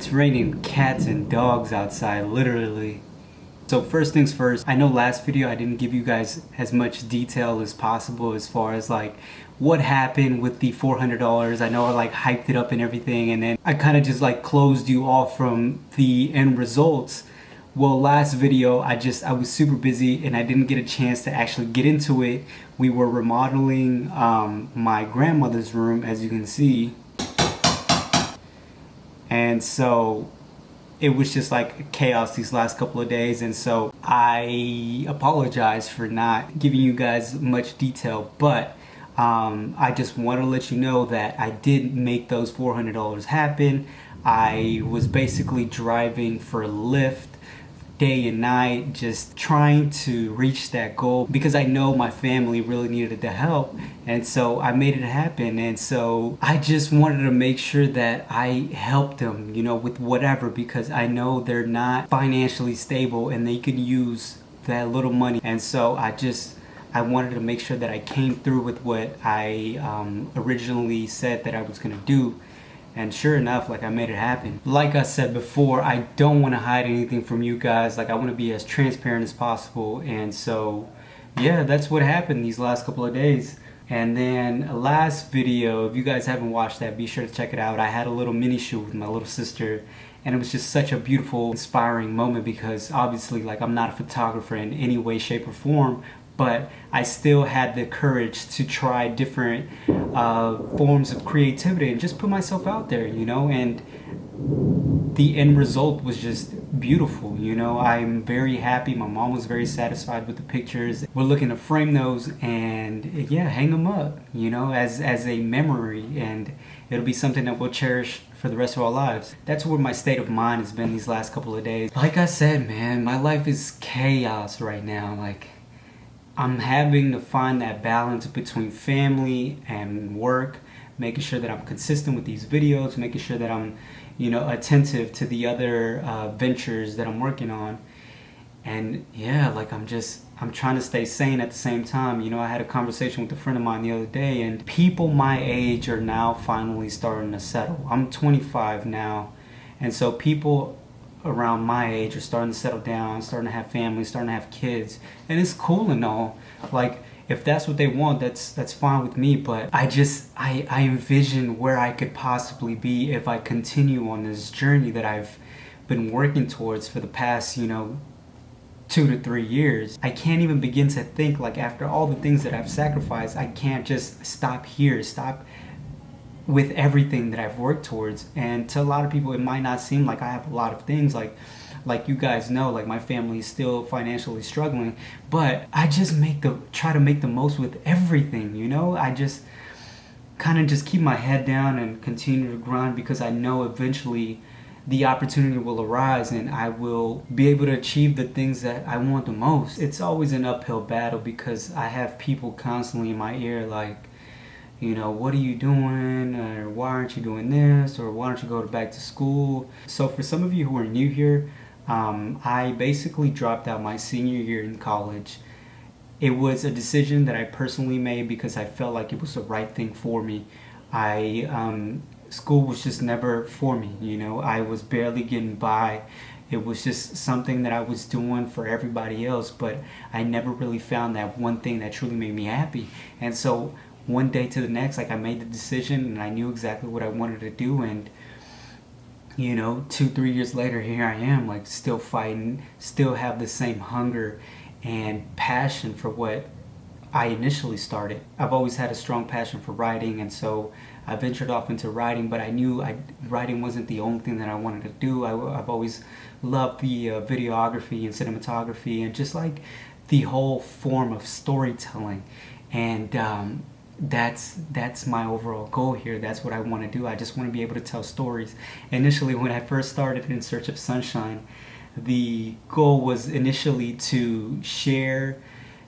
It's raining cats and dogs outside, literally. So first things first, I know last video I didn't give you guys as much detail as possible as far as like what happened with the $400. I know I like hyped it up and everything, and then I kind of just like closed you off from the end results. Well, last video I was super busy and I didn't get a chance to actually get into it. We were remodeling my grandmother's room, as you can see. And so it was just like chaos these last couple of days, and so I apologize for not giving you guys much detail, but I just want to let you know that I did make those $400 happen. I was basically driving for Lyft day and night, just trying to reach that goal because I know my family really needed the help, and so I made it happen. And so I just wanted to make sure that I helped them, you know, with whatever, because I know they're not financially stable and they could use that little money. And so I wanted to make sure that I came through with what I originally said that I was gonna do. And sure enough, like, I made it happen. Like I said before, I don't want to hide anything from you guys. Like, I want to be as transparent as possible. And so, yeah, that's what happened these last couple of days. And then last video, if you guys haven't watched that, be sure to check it out. I had a little mini shoot with my little sister, and it was just such a beautiful, inspiring moment because obviously, like, I'm not a photographer in any way, shape, or form, but I still had the courage to try different forms of creativity and just put myself out there, you know, and the end result was just beautiful, you know. I'm very happy. My mom was very satisfied with the pictures. We're looking to frame those and, yeah, hang them up, you know, as a memory, and it'll be something that we'll cherish for the rest of our lives. That's where my state of mind has been these last couple of days. Like I said, man, my life is chaos right now. Like, I'm having to find that balance between family and work, making sure that I'm consistent with these videos, making sure that I'm, you know, attentive to the other ventures that I'm working on. And yeah, like, I'm trying to stay sane at the same time. You know, I had a conversation with a friend of mine the other day, and people my age are now finally starting to settle. I'm 25 now, and so people around my age are starting to settle down, starting to have families, starting to have kids, and it's cool and all. Like, if that's what they want, that's fine with me. But I envision where I could possibly be if I continue on this journey that I've been working towards for the past, you know, 2 to 3 years. I can't even begin to think, like, after all the things that I've sacrificed, I can't just stop here, stop with everything that I've worked towards. And to a lot of people, it might not seem like I have a lot of things. Like you guys know, like, my family is still financially struggling, but I just try to make the most with everything, you know. I just kind of just keep my head down and continue to grind because I know eventually the opportunity will arise and I will be able to achieve the things that I want the most. It's always an uphill battle because I have people constantly in my ear like, you know, what are you doing? Or why aren't you doing this? Or why don't you go back to school? So for some of you who are new here, I basically dropped out my senior year in college. It was a decision that I personally made because I felt like it was the right thing for me. School was just never for me, you know. I was barely getting by. It was just something that I was doing for everybody else, but I never really found that one thing that truly made me happy. And so one day to the next, like, I made the decision and I knew exactly what I wanted to do, and, you know, 2-3 years later, here I am, like, still fighting, still have the same hunger and passion for what I initially started. I've always had a strong passion for writing, and so I ventured off into writing, but I knew writing wasn't the only thing that I wanted to do. I've always loved the videography and cinematography and just like the whole form of storytelling, and that's my overall goal here. That's what I want to do. I just want to be able to tell stories. Initially, when I first started In Search of Sunshine, the goal was initially to share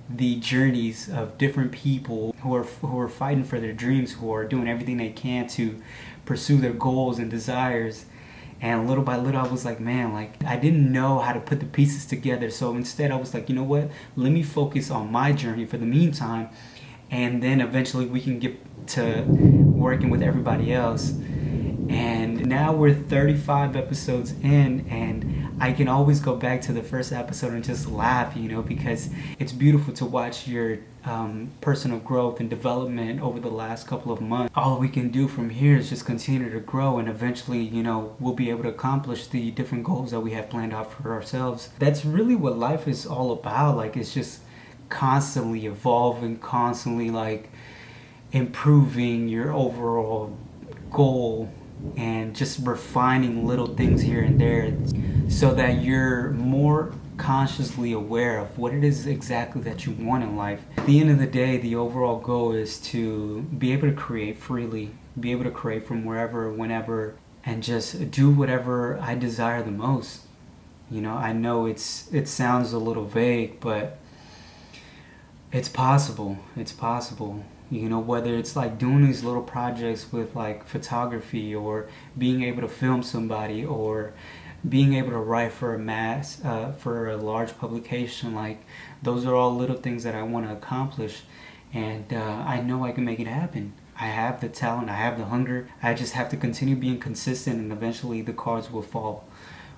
the journeys of different people who are fighting for their dreams, who are doing everything they can to pursue their goals and desires. And little by little, I was like, man, like, I didn't know how to put the pieces together. So instead, I was like, you know what? Let me focus on my journey for the meantime, and then eventually we can get to working with everybody else. And now we're 35 episodes in, and I can always go back to the first episode and just laugh, you know, because it's beautiful to watch your personal growth and development over the last couple of months. All we can do from here is just continue to grow, and eventually, you know, we'll be able to accomplish the different goals that we have planned out for ourselves. That's really what life is all about. Like, it's just constantly evolving, constantly like improving your overall goal, and just refining little things here and there so that you're more consciously aware of what it is exactly that you want in life. At the end of the day, the overall goal is to be able to create freely, be able to create from wherever, whenever, and just do whatever I desire the most. You know, I know it sounds a little vague, but it's possible. It's possible. You know, whether it's like doing these little projects with like photography, or being able to film somebody, or being able to write for for a large publication, like those are all little things that I want to accomplish, and I know I can make it happen. I have the talent, I have the hunger. I just have to continue being consistent, and eventually the cards will fall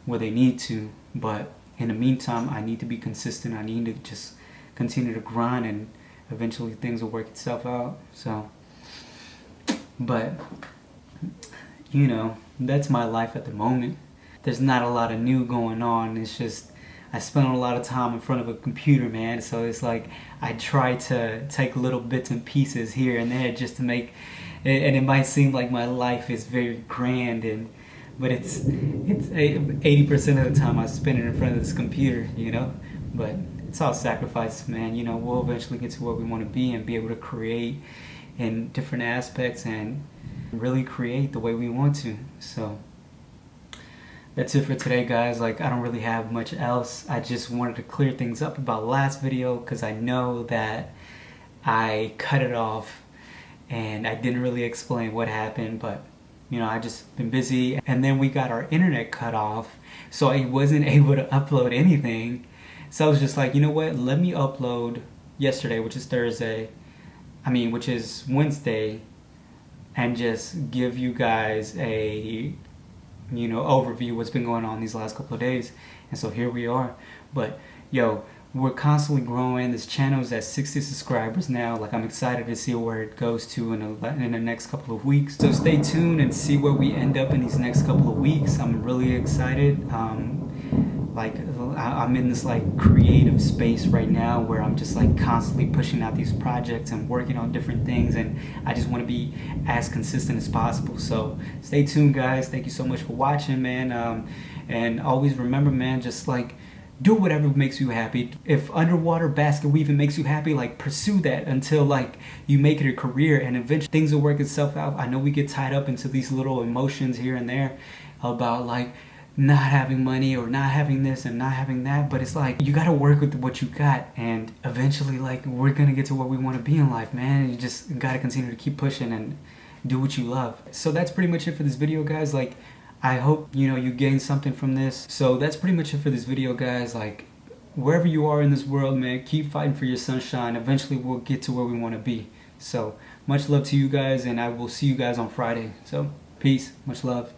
where they need to. But in the meantime, I need to be consistent. I need to just continue to grind, and eventually things will work itself out. So, but you know, that's my life at the moment. There's not a lot of new going on. It's just I spend a lot of time in front of a computer, man. So it's like I try to take little bits and pieces here and there just to make it, and it might seem like my life is very grand, but it's 80% of the time I spend it in front of this computer, you know. But it's all sacrifice, man. You know, we'll eventually get to where we want to be and be able to create in different aspects and really create the way we want to. So that's it for today, guys. Like, I don't really have much else. I just wanted to clear things up about last video because I know that I cut it off and I didn't really explain what happened, but you know, I just been busy, and then we got our internet cut off, so I wasn't able to upload anything. So I was just like, you know what, let me upload yesterday, which is Wednesday, and just give you guys a, you know, overview what's been going on these last couple of days. And so here we are. But yo, we're constantly growing. This channel is at 60 subscribers now. Like, I'm excited to see where it goes to in the next couple of weeks. So stay tuned and see where we end up in these next couple of weeks. I'm really excited. Like, I'm in this like creative space right now where I'm just like constantly pushing out these projects and working on different things, and I just want to be as consistent as possible. So stay tuned, guys. Thank you so much for watching, man. And always remember, man, just like do whatever makes you happy. If underwater basket weaving makes you happy, like pursue that until like you make it a career, and eventually things will work itself out. I know we get tied up into these little emotions here and there about like not having money or not having this and not having that, but it's like you got to work with what you got, and eventually like we're gonna get to where we want to be in life, man. You just got to continue to keep pushing and do what you love. So that's pretty much it for this video, guys. Like, I hope, you know, you gain something from this. So that's pretty much it for this video, guys. Like, wherever you are in this world, man, keep fighting for your sunshine. Eventually we'll get to where we want to be. So much love to you guys, and I will see you guys on Friday. So peace, much love.